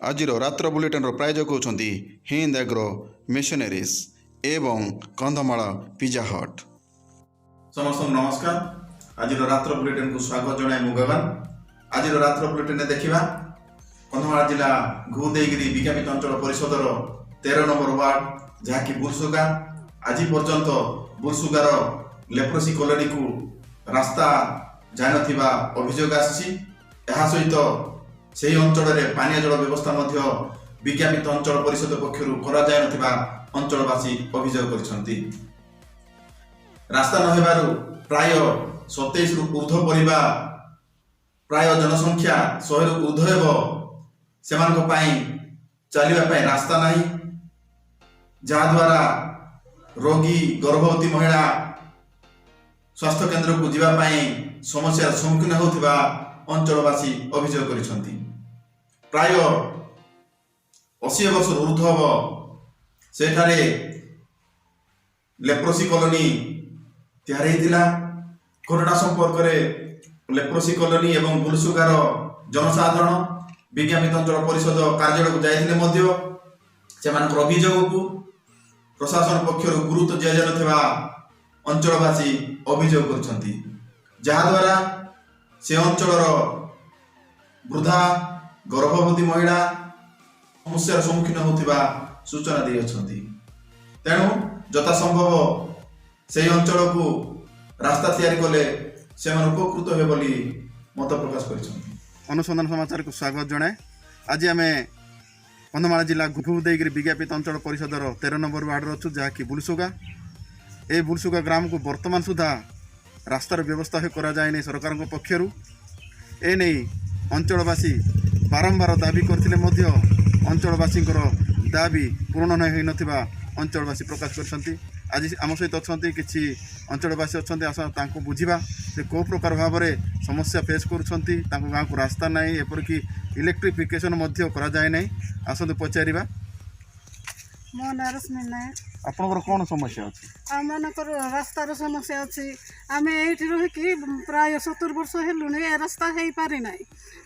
ଆଜିର ରାତ୍ର ବୁଲେଟିନ୍ର ପ୍ରାୟୋଜକ ହେଉଛନ୍ତି ହିନ୍ଦ୍ ଆଗ୍ରୋ ମିଶନାରିଜ୍ ଏବଂ କନ୍ଧମାଳ ପିଜା ହଟ୍। ସମସ୍ତଙ୍କୁ ନମସ୍କାର। ଆଜିର ରାତ୍ର ବୁଲେଟିନ୍କୁ ସ୍ୱାଗତ ଜଣାଇ ମୁଁ ଗଗନ। ଆଜିର ରାତ୍ର ବୁଲେଟିନ୍ରେ ଦେଖିବା କନ୍ଧମାଳ ଜିଲ୍ଲା ଘୁଦେଇଗିରି ବିଜ୍ଞାପିତ ଅଞ୍ଚଳ ପରିଷଦର 13 ନମ୍ବର ୱାର୍ଡ ଯାହାକି ବୁଲସୁଗା। ଆଜି ପର୍ଯ୍ୟନ୍ତ ବୁଲସୁଗାର ଲେପ୍ରୋସି କଲୋନୀକୁ ରାସ୍ତା ଯାଇନଥିବା ଅଭିଯୋଗ ଆସିଛି। ଏହା ସହିତ ସେହି ଅଞ୍ଚଳରେ ପାନୀୟ ଜଳ ବ୍ୟବସ୍ଥା ମଧ୍ୟ ବିଜ୍ଞାପିତ ଅଞ୍ଚଳ ପରିଷଦ ପକ୍ଷରୁ କରାଯାଇନଥିବା ଅଞ୍ଚଳବାସୀ ଅଭିଯୋଗ କରିଛନ୍ତି। ରାସ୍ତା ନ ହେବାରୁ ପ୍ରାୟ 27ରୁ ଉର୍ଦ୍ଧ୍ୱ ପରିବାର, ପ୍ରାୟ ଜନସଂଖ୍ୟା 100ରୁ ଉର୍ଦ୍ଧ୍ୱ ହେବ, ସେମାନଙ୍କ ପାଇଁ ଚାଲିବା ପାଇଁ ରାସ୍ତା ନାହିଁ, ଯାହାଦ୍ୱାରା ରୋଗୀ, ଗର୍ଭବତୀ ମହିଳା ସ୍ୱାସ୍ଥ୍ୟ କେନ୍ଦ୍ରକୁ ଯିବା ପାଇଁ ସମସ୍ୟାର ସମ୍ମୁଖୀନ ହେଉଥିବା ଅଞ୍ଚଳବାସୀ ଅଭିଯୋଗ କରିଛନ୍ତି। ପ୍ରାୟ 80 ବର୍ଷରୁ ଉର୍ଦ୍ଧ୍ୱ ହେବ ସେଠାରେ ଲେପ୍ରୋସି କଲୋନୀ ତିଆରି ହୋଇଥିଲା। ଘଟଣା ସମ୍ପର୍କରେ ଲେପ୍ରୋସି କଲୋନୀ ଏବଂ ବୁଲସୁଗାର ଜନସାଧାରଣ ବିଜ୍ଞାପିତ ଅଞ୍ଚଳ ପରିଷଦ କାର୍ଯ୍ୟାଳୟକୁ ଯାଇଥିଲେ ମଧ୍ୟ ସେମାନଙ୍କର ଅଭିଯୋଗକୁ ପ୍ରଶାସନ ପକ୍ଷରୁ ଗୁରୁତ୍ୱ ଦିଆଯାଇନଥିବା ଅଞ୍ଚଳବାସୀ ଅଭିଯୋଗ କରିଛନ୍ତି, ଯାହାଦ୍ୱାରା ସେ ଅଞ୍ଚଳର ବୃଦ୍ଧା, ଗର୍ଭବତୀ ମହିଳା ସମସ୍ୟାର ସମ୍ମୁଖୀନ ହେଉଥିବା ସୂଚନା ଦେଇଅଛନ୍ତି। ତେଣୁ ଯଥାସମ୍ଭବ ସେହି ଅଞ୍ଚଳକୁ ରାସ୍ତା ତିଆରି କଲେ ସେମାନେ ଉପକୃତ ହେବେ ବୋଲି ମତ ପ୍ରକାଶ କରିଛନ୍ତି। ଅନୁସନ୍ଧାନ ସମାଚାରକୁ ସ୍ୱାଗତ ଜଣାଏ। ଆଜି ଆମେ କନ୍ଧମାଳ ଜିଲ୍ଲା ଘୁଦେଇଗିରି ବିଜ୍ଞାପିତ ଅଞ୍ଚଳ ପରିଷଦର 13 ନମ୍ବର ୱାର୍ଡରେ ଅଛୁ, ଯାହାକି ବୁଲସୁଗା। ଏହି ବୁଲସୁଗା ଗ୍ରାମକୁ ବର୍ତ୍ତମାନ ସୁଦ୍ଧା ରାସ୍ତାର ବ୍ୟବସ୍ଥା କରାଯାଇନି ସରକାରଙ୍କ ପକ୍ଷରୁ। ଏନେଇ ଅଞ୍ଚଳବାସୀ ବାରମ୍ବାର ଦାବି କରିଥିଲେ ମଧ୍ୟ ଅଞ୍ଚଳବାସୀଙ୍କର ଦାବି ପୂରଣ ହୋଇନଥିବା ଅଞ୍ଚଳବାସୀ ପ୍ରକାଶ କରିଛନ୍ତି। ଆଜି ଆମ ସହିତ ଅଛନ୍ତି କିଛି ଅଞ୍ଚଳବାସୀ ଅଛନ୍ତି, ଆସ ତାଙ୍କୁ ବୁଝିବା ଯେ କେଉଁ ପ୍ରକାର ଭାବରେ ସମସ୍ୟା ଫେସ୍ କରୁଛନ୍ତି। ତାଙ୍କ ଗାଁକୁ ରାସ୍ତା ନାହିଁ, ଏପରିକି ଇଲେକ୍ଟ୍ରିଫିକେସନ୍ ମଧ୍ୟ କରାଯାଏ ନାହିଁ। ଆସନ୍ତୁ ପଚାରିବା। ମୋ ନାଁ ରଶ୍ମି ନାୟକ। ଆପଣଙ୍କର କ'ଣ ସମସ୍ୟା ଅଛି? ଆମମାନଙ୍କର ରାସ୍ତାର ସମସ୍ୟା ଅଛି। ଆମେ ଏଇଠି ରହିକି ପ୍ରାୟ 70 ବର୍ଷ ହେଲୁଣି, ଏ ରାସ୍ତା ହେଇପାରି ନାହିଁ।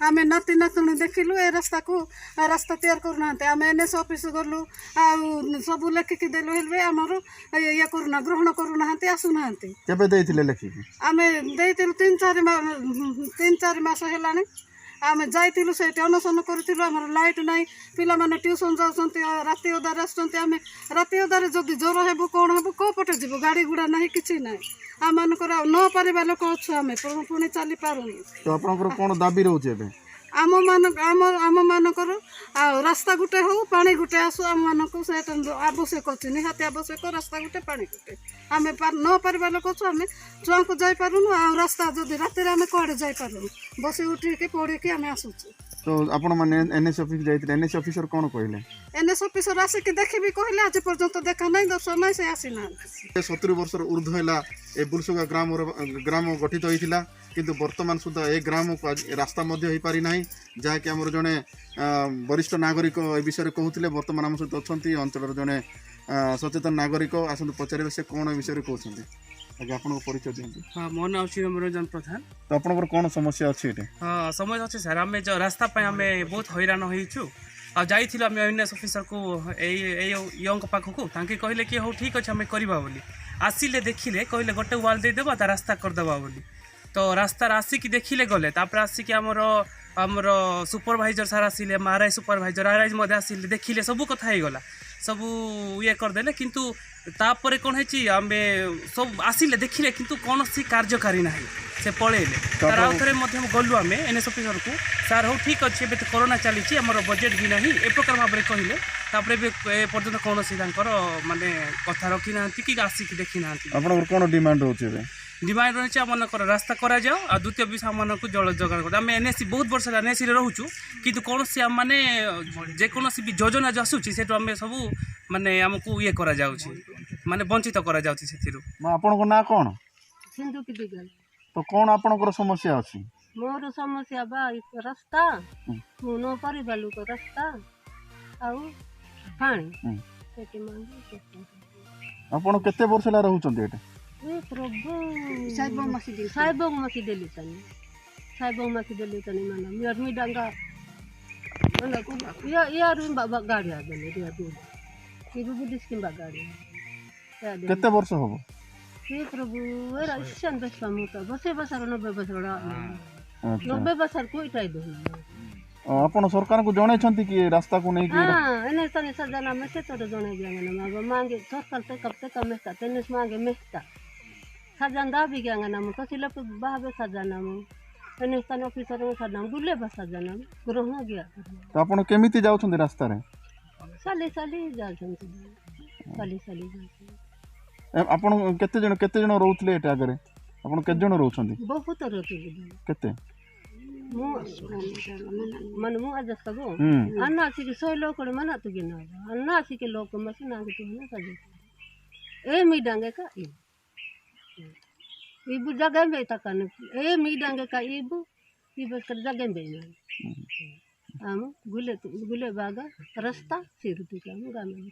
ଆମେ ନାତି ନାତୁଣୀ ଦେଖିଲୁ ଏ ରାସ୍ତା ତିଆରି କରୁନାହାନ୍ତି। ଆମେ NS ଅଫିସ ଗଲୁ, ଆଉ ସବୁ ଲେଖିକି ଦେଲୁ, ହେଲେ ଆମର ଇଏ ଗ୍ରହଣ କରୁନାହାନ୍ତି, ଆସୁନାହାନ୍ତି। କେବେ ଦେଇଥିଲେ ଲେଖିକି? ଆମେ ଦେଇଥିଲୁ 3-4 ମାସ ହେଲାଣି। ଆମେ ଯାଇଥିଲୁ, ସେଇଠି ଅନଶନ କରିଥିଲୁ। ଆମର ଲାଇଟ୍ ନାହିଁ, ପିଲାମାନେ ଟ୍ୟୁସନ୍ ଯାଉଛନ୍ତି, ରାତି ଅଧାରେ ଆସୁଛନ୍ତି। ଆମେ ରାତି ଅଧାରେ ଯଦି ଜ୍ୱର ହେବୁ, କ'ଣ ହେବୁ, କେଉଁ ପଟେ ଯିବୁ? ଗାଡ଼ି ଗୁଡ଼ା ନାହିଁ, କିଛି ନାହିଁ। ଆମମାନଙ୍କର ଆଉ ନ ପାରିବା ଲୋକ ଅଛୁ, ଆମେ ପୁଣି ଚାଲିପାରୁନି। ତ ଆପଣଙ୍କର କ'ଣ ଦାବି ରହୁଛି ଏବେ? ଆମମାନଙ୍କର ଆଉ ରାସ୍ତା ଗୋଟେ ହଉ, ପାଣି ଗୋଟେ ଆସୁ। ଆମମାନଙ୍କୁ ସେଇଟା ଆବଶ୍ୟକ ଅଛି, ନିହାତି ଆବଶ୍ୟକ। ରାସ୍ତା ଗୋଟେ, ପାଣି ଗୋଟେ। ଆମେ ନ ପାରିବା ଲୋକ ଅଛୁ, ଆମେ ଛୁଆଙ୍କୁ ଯାଇପାରୁନୁ। ଆଉ ରାସ୍ତା ଯଦି ରାତିରେ ଆମେ କୁଆଡ଼େ ଯାଇପାରୁନୁ, ବସି ଉଠିକି ପଡ଼ିକି ଆମେ ଆସୁଛୁ। ତ ଆପଣମାନେ NS ଅଫିସ ଯାଇଥିଲେ, NS ଅଫିସର କ'ଣ କହିଲେ? NS ଅଫିସର ଆସିକି ଦେଖିବି କହିଲେ, ଆଜି ପର୍ଯ୍ୟନ୍ତ ଦେଖା ନାହିଁ, ଦର୍ଶନ ନାହିଁ, ସେ ଆସିନାହାନ୍ତି। 70 ବର୍ଷର ଉର୍ଦ୍ଧ୍ୱ ହେଲା ଏ ବୁଲସୁଗା ଗ୍ରାମ ଗଠିତ ହୋଇଥିଲା, କିନ୍ତୁ ବର୍ତ୍ତମାନ ସୁଦ୍ଧା ଏ ଗ୍ରାମକୁ ରାସ୍ତା ମଧ୍ୟ ହୋଇପାରି ନାହିଁ, ଯାହାକି ଆମର ଜଣେ ବରିଷ୍ଠ ନାଗରିକ ଏ ବିଷୟରେ କହୁଥିଲେ। ବର୍ତ୍ତମାନ ଆମ ସହିତ ଅଛନ୍ତି ଅଞ୍ଚଳର ଜଣେ ସଚେତନ ନାଗରିକ। ଆସନ୍ତୁ ପଚାରିବେ ସେ କ'ଣ ଏ ବିଷୟରେ କହୁଛନ୍ତି। ଆଜ୍ଞା, ଆପଣଙ୍କ ପରିଚୟ ଦିଅନ୍ତୁ। ହଁ, ମୋ ନାଁ ଅଛି ଅମରଞ୍ଜନ ପ୍ରଧାନ। ତ ଆପଣଙ୍କର କ'ଣ ସମସ୍ୟା ଅଛି ଏଠି? ହଁ, ସମସ୍ୟା ଅଛି ସାର୍। ଆମେ ରାସ୍ତା ପାଇଁ ଆମେ ବହୁତ ହଇରାଣ ହେଇଛୁ। ଆଉ ଯାଇଥିଲୁ ଆମେ NS ଅଫିସରକୁ, ଏଇ ୟଙ୍କ ପାଖକୁ। ତାଙ୍କେ କହିଲେ କି ହଉ ଠିକ୍ ଅଛି, ଆମେ କରିବା ବୋଲି। ଆସିଲେ, ଦେଖିଲେ, କହିଲେ ଗୋଟେ ୱାଲ୍ ଦେଇଦେବା, ତା ରାସ୍ତା କରିଦେବା ବୋଲି। ତ ରାସ୍ତାରେ ଆସିକି ଦେଖିଲେ, ଗଲେ। ତାପରେ ଆସିକି ଆମର ସୁପରଭାଇଜର ସାର୍ ଆସିଲେ, RI ସୁପରଭାଇଜର RI ମଧ୍ୟ ଆସିଲେ, ଦେଖିଲେ, ସବୁ କଥା ହେଇଗଲା, ସବୁ ଇଏ କରିଦେଲେ। କିନ୍ତୁ ତାପରେ କ'ଣ ହେଇଛି, ଆମେ ସବୁ ଆସିଲେ, ଦେଖିଲେ, କିନ୍ତୁ କୌଣସି କାର୍ଯ୍ୟକାରୀ ନାହିଁ, ସେ ପଳେଇଲେ। ତାର ଆଉ ଥରେ ମଧ୍ୟ ଗଲୁ ଆମେ NS ଅଫିସରକୁ। ସାର୍ ହଉ ଠିକ୍ ଅଛି, ଏବେ ତ କରୋନା ଚାଲିଛି, ଆମର ବଜେଟ୍ ବି ନାହିଁ, ଏ ପ୍ରକାର ଭାବରେ କହିଲେ। ତାପରେ ଏବେ ଏପର୍ଯ୍ୟନ୍ତ କୌଣସି ତାଙ୍କର ମାନେ କଥା ରଖିନାହାନ୍ତି କି ଆସିକି ଦେଖିନାହାନ୍ତି। ଆପଣଙ୍କର କ'ଣ ଡିମାଣ୍ଡ ରହୁଛି ଏବେ? ଡିମାଣ୍ଡ ରହିଛି ଆମମାନଙ୍କର ରାସ୍ତା କରାଯାଉ, ଆଉ ଦ୍ୱିତୀୟ ବିଷୟ ଆମମାନଙ୍କୁ ଜଳ ଯୋଗାଣ କରୁ। ଆମେ NSC ବହୁତ ବର୍ଷ ହେଲା NSCରେ ରହୁଛୁ, କିନ୍ତୁ କୌଣସି ଆମମାନେ ଯେକୌଣସି ବି ଯୋଜନା ଯେଉଁ ଆସୁଛି ସେଠୁ ଆମେ ସବୁ ମାନେ ଆମକୁ ଇଏ କରାଯାଉଛି, ମାନେ ବଞ୍ଚିତ କରାଯାଉଛି ସେଥିରୁ। ଆପଣଙ୍କ ନାଁ କ'ଣ? ସିନ୍ଧୁକି ଦିଗାଲ। ତ କ'ଣ ଆପଣଙ୍କର ସମସ୍ୟା ଅଛି? ମୋର ସମସ୍ୟା ବା ରାସ୍ତା, ମୁଁ ନ ପାରିବା ଲୋକ, ରାସ୍ତା ଆଉ ପାଣି। ଆପଣ କେତେ ବର୍ଷ ହେଲା ରହୁଛନ୍ତି ଏଠି? ପ୍ରଭୁ ସାଇବଙ୍ଗ ମାକି ଦେଲି ତାନି ମାନେ ମିରମି ଡାଙ୍ଗା Anakku, ya harus mbak gaड़ी आ गए dia tuh. Ibu budis ki mbak गाड़ी. Ya dia. କେତେ ବର୍ଷ ହବ? He Prabhu era isan besar muta. Base besar 90 besar ora. ଆଚ୍ଛା 90 besar ku itai do. ଆପଣ ସରକାରଙ୍କୁ ଜଣେଇଛନ୍ତି କି ଏ ରାସ୍ତାକୁ ନେଇକି Ini tani sajana mese to jone jangan nama mangi sorkal te kapte kamesta tenis mangi mesta. Sajanda bi jangan nama to sila pe bahabe sajana mu. Ini tani officer mu sajana gulle ba sajana grohna gya. ତ ଆପଣ କେମିତି ଯାଉଛନ୍ତି ରାସ୍ତାରେ? Sali ଯାଉଛନ୍ତି sali ଯାଉଛନ୍ତି ଆପଣ କେତେ ଜଣ ରହୁଥିଲେ ଏଟା ଆଗରେ? ଆପଣ କେତେ ଜଣ ରହୁଛନ୍ତି? ବହୁତ ରହୁଥିଲେ କେତେ? ମୁଁ ମାନେ ମୁଁ ଆଜ ସବୁ अन्ना ଆସିକି 100 ଲୋକ ମାନେ ତୁ କି ନା अन्ना ଆସିକି ଲୋକ ମସ ନା କି ନା ସାଜେ ଏ mi ଡାଙ୍ଗେ କା ibu jaga be takan mi Dange କା ibu कर jaga be am gule baga rasta siruti kamu gamen